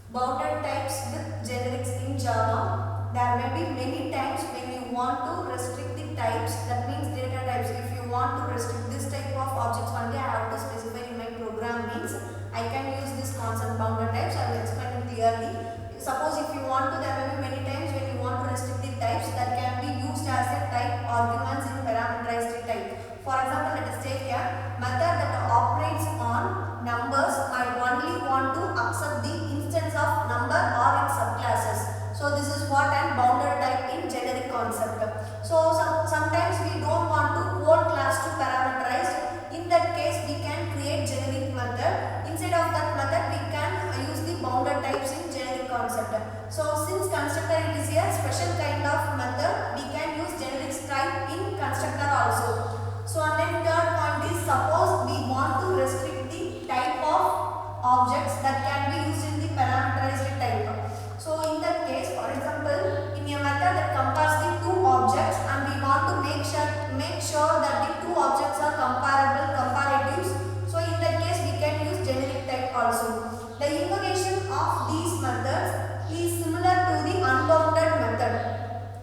Bounded types with generics in Java. There may be many times when you want to restrict the types, that means data types. If you want to restrict this type of objects only, I have to specify in my program means I can use this concept bounded types. I will explain it clearly. Suppose if you want to, there may be many times when you want to restrict the types that can be used as a type arguments in parameterized type. For example, let us take a method that operates on numbers. I only want to accept the instance of number or its subclasses. So this is what an bounded type in generic concept. So sometimes we don't want to whole class to parameterized. In that case, we can create generic method. Instead of that method, we can use the bounded types in generic concept. So since constructor it is a special kind of method, we can use generic type in constructor also. So and then third point is, suppose we want to restrict the type of objects that can be used in the parameterized type. So in that case, for example, in a method that compares the two objects and we want to make sure that the two objects are comparable comparatives. So in that case, we can use generic type also. The invocation of these methods is similar to the unbounded method.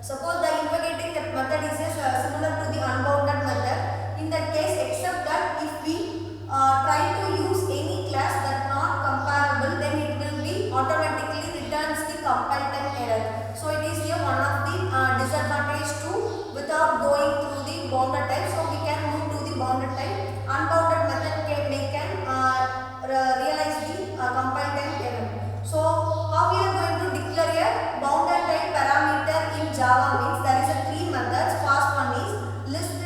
Suppose the invocating that method is similar to the unbounded method. In that case, except that if we try to use any class that not comparable, then it will be automatically returns the compile time error. So it is here one of the disadvantage too without going through the bounded type. So we can move to the bounded type. Unbounded method can realize the compile time error. So how we are going to declare a bounded type parameter in Java means there is a three methods. First one is list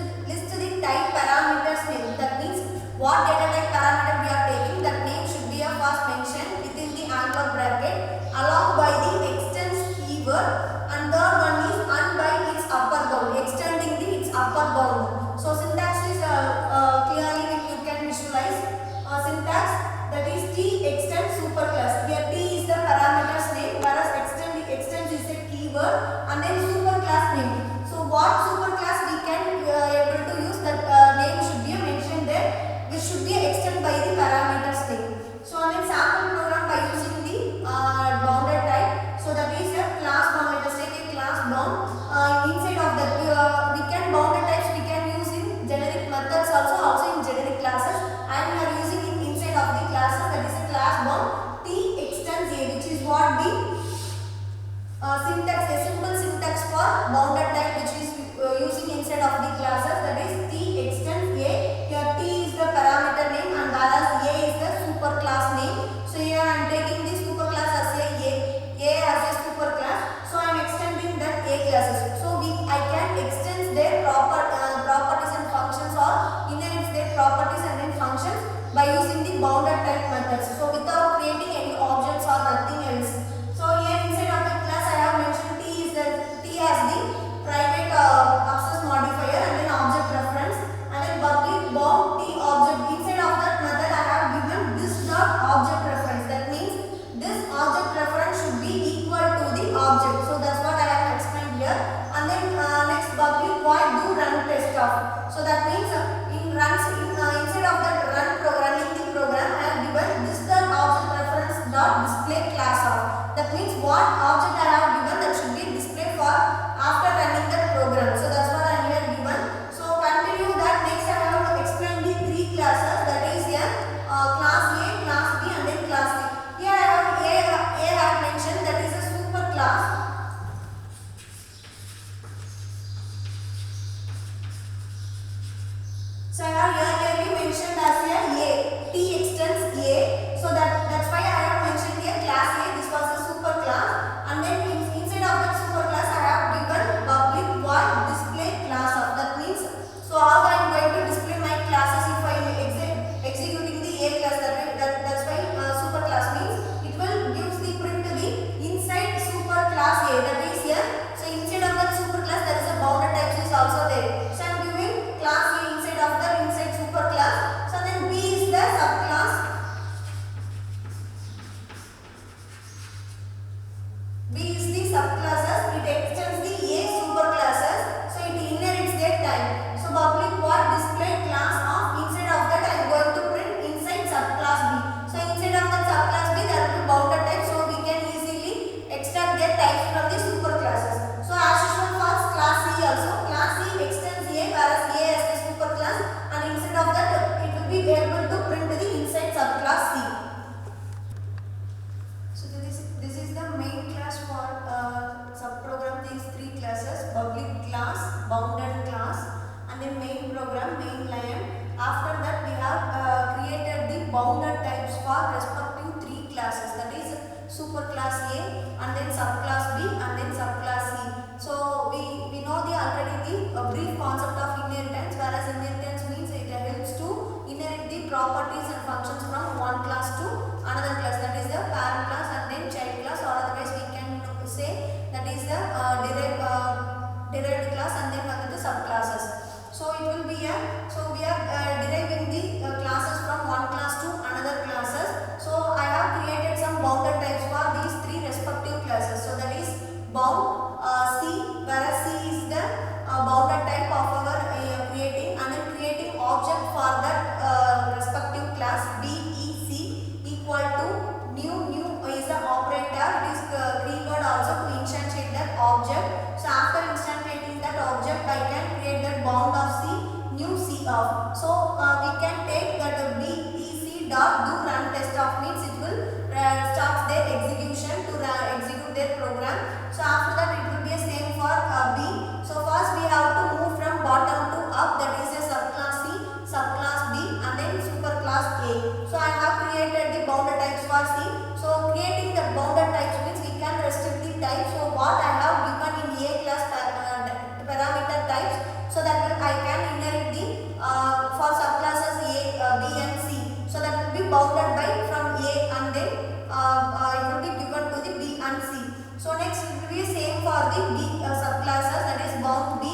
the type parameters name. That means what data type parameter we are taking, that name should be a first mention within the angle bracket along by the extends keyword, and third one is and by its upper bound, extending its upper bound. So syntax is clearly you can visualize syntax, that is t extend superclass. Here t is the parameter's name, whereas extends is a keyword, and then superclass name. So what superclass we can able to use, that name should be mentioned there, which should be extended by the parameter's name. So and then sample program by using the bounded type. So that is a class bound. Let us take a class bound. Inside of that we can bounded types we can use in generic methods also in generic classes, and we are using it inside of the classes. That is a class bound t extends a, which is what the syntax, a simple syntax for bounded type which is using inside of the classes, that is t extends a. Here t is the parameter name and whereas a is the superclass name. So here I am taking the superclass as a as a superclass. So I am extending that a classes. So I can extend their properties and functions, or inherits their properties and then functions by using the bounded type methods. So without creating any objects or nothing else. So here inside of the class I have mentioned t as the private access modifier and then object reference, and then public bound t object. Inside of that method I have given this dot object reference. That means this object reference should be equal to the object. So that's what I have explained here. And then next public void do run test of. So that means inside of that running the program I have given this dot object reference dot display class of. That means what object I have given, that should be displayed for after running the program. So that's what I have given. So continue that. Next I have explained the three classes, that is here class A, class B and then class C. Here I have A I have mentioned, that is a super class. So I have here clearly mentioned as a t extends a. So that's why I have mentioned here class A. This was a super class, and then inside of that super class I have given public void display class of. That means so how I am going to display my classes if I am executing the a class. That's why super class means it will gives the print to the inside super class A. That is here. So inside of that super class there is a bounded types is also there. So I am giving class A inside of the inside super class. So then B is the subclass. B is the subclasses. It extends the A superclasses. So it inherits their type. So public void display class of. Inside of that I am going to print inside subclass B. So inside of that subclass B there will be bounded type. So we can classes, that is superclass A and then subclass B and then subclass C. So we know already the brief concept of inheritance, whereas inheritance means it helps to inherit the properties and functions from one class to another class, that is the parent class and then child class, or otherwise we can say that is the derived class and then the subclasses. So it will be we are deriving the classes from one class to another classes. So I have created some bounded types for these three respective classes. So that is bound C, whereas C is the bounded type of our creating, and then creating object for that respective class. B, E, C equal to new is the operator. It is keyword also to instantiate that object. So after instantiating that object, I can create that bound of C, new C of. So we can take that B, E, C dot do run test of means it will start their execution to execute their program. So after that it will be a same for B. So first we have to move from bottom to up, that is a subclass C, subclass B and then superclass A. So I have created the bounded types for C. So creating the bounded types means we can restrict the type. So what I have given in A class parameter types, so that will I can inherit the for subclasses A, B and C. So that will be bounded by from A and then it will be given to the B and C. So next it will be same for the B subclasses, that is bound B,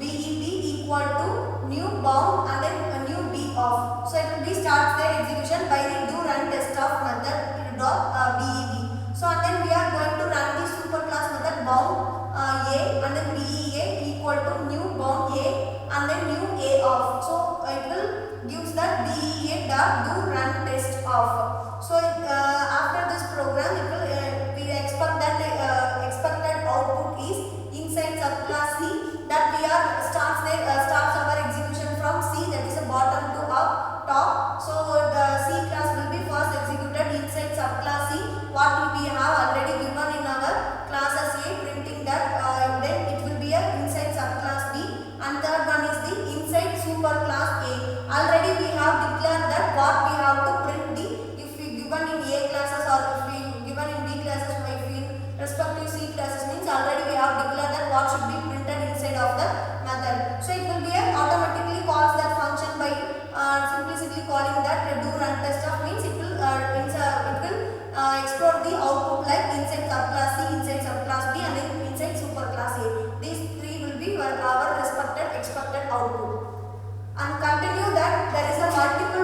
BEB equal to new bound and then a new B of. So it will be starts their execution by the do run test of method dot BEB. So and then we are going to run the superclass method bound A and then BEA equal to new bound A and then new A of. So it will gives that BEA dot do run test of. So after this program it will we expect that expected output is inside subclass C, that we are starts our execution from C, that is a bottom to up top. So the C class will be first executed inside subclass C. What we have already given in our classes A, printing that then it will be a inside subclass B, and third one is the inside superclass A. Already we have declared that what we have to print the, if we given in A classes or if we given in B classes, if we respective C classes means already we have declared that what should be printed inside of the method. So it will be automatically calls that function by simplicity calling that do run test of means it will explore the output like inside subclass C, inside subclass B and then inside superclass A. These three will be our expected output. And continue that there is a multiple